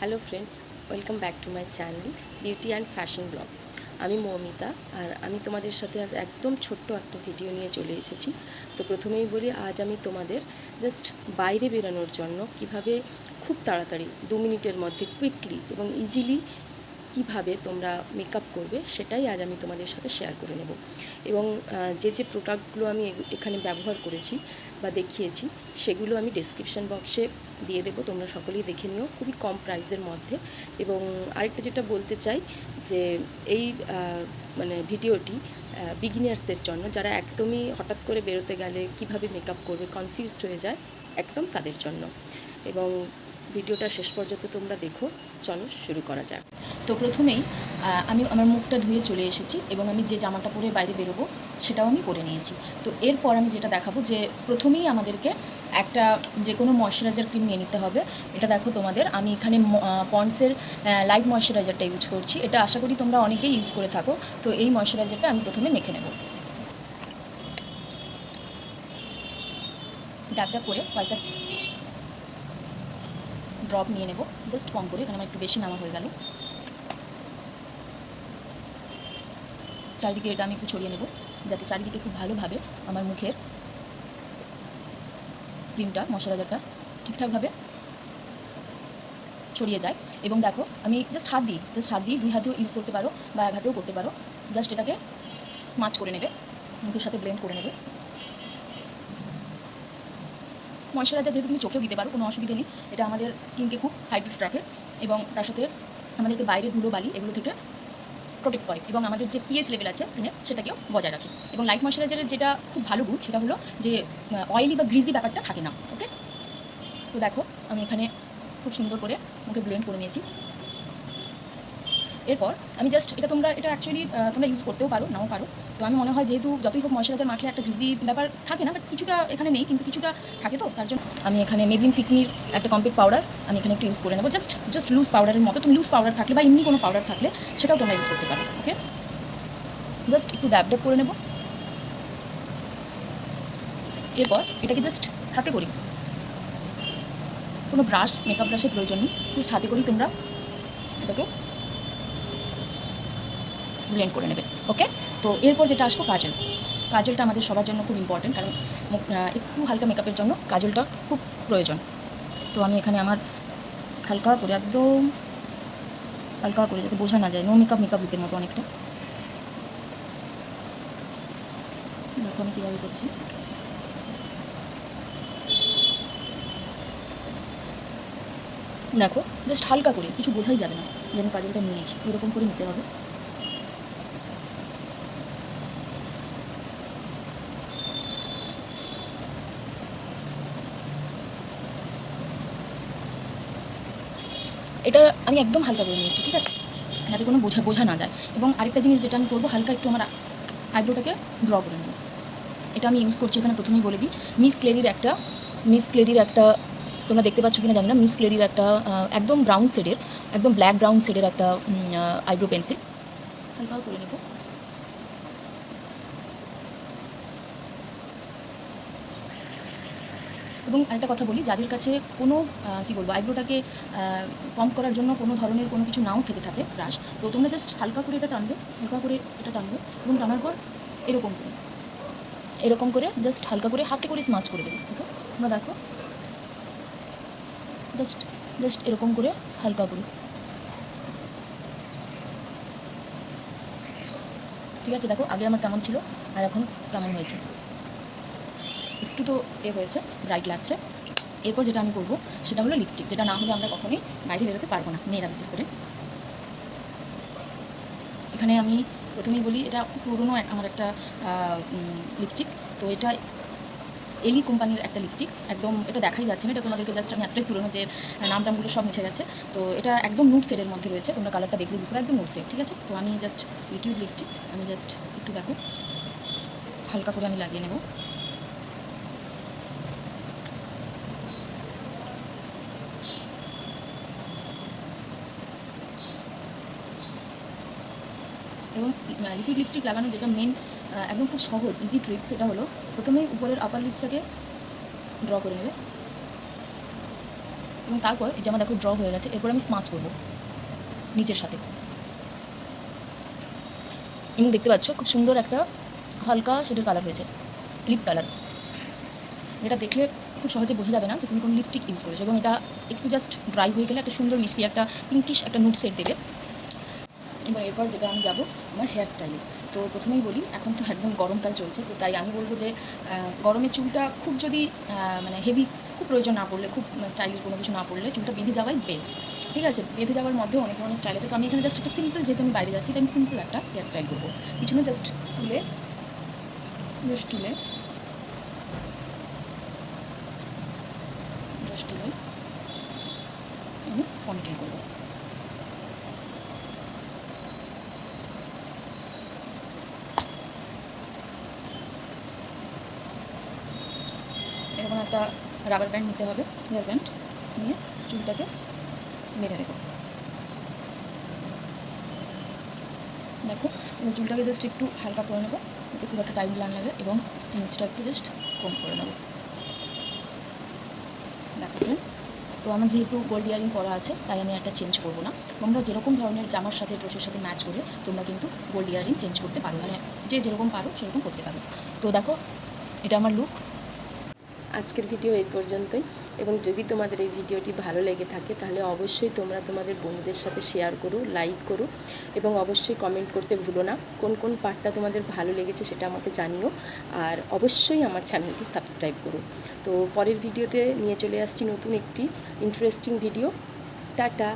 Hello friends, welcome back to my channel beauty and fashion blog. আমি মৌমিতা, আর আমি তোমাদের সাথে আজ একদম ছোট্ট একটা ভিডিও নিয়ে চলে এসেছি। তো প্রথমেই বলি, আজ আমি তোমাদের জাস্ট বাইরে বেরোনোর জন্য কিভাবে খুব তাড়াতাড়ি 2 মিনিটের মধ্যে কুইকলি এবং ইজিলি কিভাবে তোমরা মেকআপ করবে সেটাই আজ আমি তোমাদের সাথে শেয়ার করে নেব। এবং যে প্রোডাক্টগুলো আমি এখানে ব্যবহার করেছি বা দেখিয়েছি সেগুলো আমি ডেসক্রিপশন বক্সে দিয়ে দেবো, তোমরা সকলেই দেখে নিও, খুবই কম প্রাইসের মধ্যে। এবং আরেকটা যেটা বলতে চাই যে এই ভিডিওটি বিগিনার্সদের জন্য, যারা একদমই হঠাৎ করে বেরোতে গেলে কিভাবে মেকআপ করবে কনফিউজড হয়ে যায়, একদম তাদের জন্য। এবং ভিডিওটা শেষ পর্যন্ত তোমরা দেখো। চলো শুরু করা যাক। তো প্রথমেই আমি আমার মুখটা ধুয়ে চলে এসেছি এবং আমি যে জামাটা পরে বাইরে বেরোবো সেটাও আমি পরে নিয়েছি। তো এরপর আমি যেটা দেখাবো যে প্রথমেই আমাদেরকে একটা যে কোনো ময়শ্চারাইজার ক্রিম নিয়ে নিতে হবে। এটা দেখো তোমাদের, আমি এখানে পন্ডসের লাইট ময়শ্চারাইজারটা ইউজ করছি। এটা আশা করি তোমরা অনেকেই ইউজ করে থাকো। তো এই ময়শ্চারাইজারটা আমি প্রথমে মেখে নেব। ড্যাব করে কয়েকটা ড্রপ নিয়ে নেব, জাস্ট কম করে, এখানে আমার একটু বেশি নামা হয়ে গেল। চারিদিকে এটা আমি একটু ছড়িয়ে নেব, যাতে চারিদিকে খুব ভালোভাবে আমার মুখের ক্রিমটা, ময়শ্চারাইজারটা ঠিকঠাকভাবে ছড়িয়ে যায়। এবং দেখো, আমি জাস্ট হাত দিই, 2 হাতেও ইউজ করতে পারো বা 1 হাতেও করতে পারো। জাস্ট এটাকে স্মাচ করে নেবে, মুখের সাথে ব্লেন্ড করে নেবে। ময়শ্চারাইজার যেহেতু তুমি চোখেও দিতে পারো, কোনো অসুবিধা নেই। এটা আমাদের স্কিনকে খুব হাইড্রেট রাখে এবং তার সাথে আমাদেরকে বাইরের ধুলো বালি এগুলো থেকে প্রোটেক্ট করে এবং আমাদের যে পিএইচ লেভেল আছে স্কিনের সেটাকেও বজায় রাখে। এবং লাইট ময়শ্চারাইজারের যেটা খুব ভালো গুণ সেটা হলো যে অয়েলি বা গ্রিজি ব্যাপারটা থাকে না। ওকে, তো দেখো আমি এখানে খুব সুন্দর করে মুখে ব্লেন্ড করে নিয়েছি। এরপর আমি জাস্ট এটা অ্যাকচুয়ালি তোমরা ইউজ করতেও পারো, নাও পারো। তো আমি মনে হয় যেহেতু যতই হোক ময়শ্চারাইজার মাখলে একটা গ্রিজি ব্যাপার থাকে না, বাট কিছুটা এখানে নেই, কিন্তু কিছুটা থাকে। তো তার জন্য আমি এখানে মেবলিন ফিটমির একটা কমপ্যাক্ট পাউডার আমি এখানে একটু ইউজ করে নেবো। জাস্ট লুজ পাউডারের মতো। তুমি লুজ পাউডার থাকলে বা এমনি কোনো পাউডার থাকলে সেটাও তোমরা ইউজ করতে পারো। ওকে, জাস্ট একটু ড্যাব করে নেব। এরপর এটাকে জাস্ট হাতে করি, কোনো ব্রাশ, মেকআপ ব্রাশের প্রয়োজন নেই, জাস্ট হাতে করি তোমরা এটাকে ব্লেন্ড করে নেবে। ওকে, তো এরপর যেটা আসবো কাজলটা আমাদের সবার জন্য খুব ইম্পর্টেন্ট, কারণ একটু হালকা মেকআপের জন্য কাজলটা খুব প্রয়োজন। তো আমি এখানে আমার হালকা করে, একদম হালকা করে, যাতে বোঝা না যায়, নো মেকআপ লুকের মতো অনেকটা। দেখো আমি কীভাবে করছি। দেখো জাস্ট হালকা করে, কিছু বোঝাই যাবে না যে আমি কাজলটা নিয়েছি, এরকম করে নিতে হবে। এটা আমি একদম হালকা করে নিয়েছি, ঠিক আছে, যাতে কোনো বোঝা না যায়। এবং আরেকটা জিনিস যেটা আমি করবো, হালকা একটু আমার আইব্রোটাকে ড্র করে নেব। এটা আমি ইউজ করছি এখানে, প্রথমেই বলে দিই, মিস ক্লেরির একটা তোমরা দেখতে পাচ্ছ কিনা জানি না, মিস ক্লেরির একটা একদম ব্রাউন শেডের, একদম ব্ল্যাক ব্রাউন শেডের একটা আইব্রো পেন্সিল হালকাও করে নেব। এবং আরেকটা কথা বলি, যাদের কাছে কোনো কী বলবো, আইব্রোটাকে কম করার জন্য কোনো ধরনের কোনো কিছু নাও থেকে থাকে ব্রাশ, তো তোমরা জাস্ট হালকা করে এটা টানবে এবং টানার পর এরকম করে জাস্ট হালকা করে হাতে করে স্মাচ করে দেবে। ওকে, তোমরা দেখো, জাস্ট এরকম করে হালকা করে, ঠিক আছে। দেখো আগে আমার কেমন ছিল আর এখন কেমন হয়েছে, একটু তো হয়েছে, ব্রাইট লাগছে। এরপর যেটা আমি করবো সেটা হলো লিপস্টিক, যেটা না হলে আমরা কখনোই বাইরে বেরোতে পারবো না, মেয়েরা বিশেষ করে। এখানে আমি প্রথমেই বলি, এটা খুব পুরনো আমার একটা লিপস্টিক। তো এটা এলি কোম্পানির একটা লিপস্টিক, একদম এটা দেখাই যাচ্ছে না, এটা তোমাদেরকে জাস্ট আমি এতটাই পুরনো যে নামটামগুলো সব মুছে গেছে। তো এটা একদম নুড শেডের মধ্যে রয়েছে, তোমরা কালারটা দেখলে বুঝতে পারো, একদম নুড শেড, ঠিক আছে। তো আমি জাস্ট লিকুইড লিপস্টিক আমি জাস্ট একটু দেখো হালকা করে আমি লাগিয়ে নেব। এবং লিকুইড লিপস্টিক লাগানো যেটা মেন একদম খুব সহজ ইজি ট্রিক্স, সেটা হলো প্রথমেই উপরের আপার লিপসটাকে ড্র করে নেবে, এবং তারপর এই যে আমার দেখো ড্র হয়ে গেছে, এরপর আমি স্মাচ করবো নিচের সাথে। এবং দেখতে পাচ্ছ খুব সুন্দর একটা হালকা শেডের কালার হয়েছে, লিপ কালার। এটা দেখলে খুব সহজে বোঝা যাবে না যে তুমি কোনো লিপস্টিক ইউজ করেছো, এবং এটা একটু জাস্ট ড্রাই হয়ে গেলে একটা সুন্দর মিষ্টি একটা পিঙ্কিশ একটা নুড শেড দেবে। এবার এরপর যেটা আমি যাবো আমার হেয়ার স্টাইলে। তো প্রথমেই বলি, এখন তো একদম গরমকাল চলছে, তো তাই আমি বলবো যে গরমে চুলটা খুব যদি মানে হেভি খুব প্রয়োজন না পড়লে, খুব স্টাইলের কোনো কিছু না পড়লে চুলটা বেঁধে যাওয়াই বেস্ট। ঠিক আছে, বেঁধে যাওয়ার মধ্যেও অনেক ধরনের স্টাইল আছে। তো আমি এখানে জাস্ট একটা সিম্পল, যেহেতু আমি বাইরে যাচ্ছি তাই আমি সিম্পল একটা হেয়ার স্টাইল করবো। পিছনে জাস্ট তুলে আমি পনিটেল করবো। এরকম একটা রাবার ব্যান্ড নিতে হবে, হেয়ার ব্যান্ড নিয়ে চুলটাকে বেঁধে দেবো। দেখো চুলটাকে জাস্ট একটু হালকা করে নেবো, যাতে খুব একটা টাইম না লাগে, এবং নিচটা একটু জাস্ট কম করে নেবো। দেখো ফ্রেন্ডস, তো আমার যেহেতু গোল্ড ইয়ারিং পরা আছে তাই আমি একটা চেঞ্জ করবো না। তোমরা যেরকম ধরনের জামার সাথে ড্রেসের সাথে ম্যাচ করে তোমরা কিন্তু গোল্ড ইয়ারিং চেঞ্জ করতে পারো, মানে যে যেরকম পারো সেরকম করতে পারো। তো দেখো এটা আমার লুক। আজকের ভিডিও এই পর্যন্তই, এবং যদি তোমাদের এই ভিডিওটি ভালো লেগে থাকে তাহলে অবশ্যই তোমরা তোমাদের বন্ধুদের সাথে শেয়ার করো, লাইক করো, এবং অবশ্যই কমেন্ট করতে ভুলো না কোন কোন পার্টটা তোমাদের ভালো লেগেছে সেটা আমাকে জানিও। আর অবশ্যই আমার চ্যানেলটি সাবস্ক্রাইব করো। তো পরের ভিডিওতে নিয়ে চলে আসছি নতুন একটি ইন্টারেস্টিং ভিডিও। টাটা।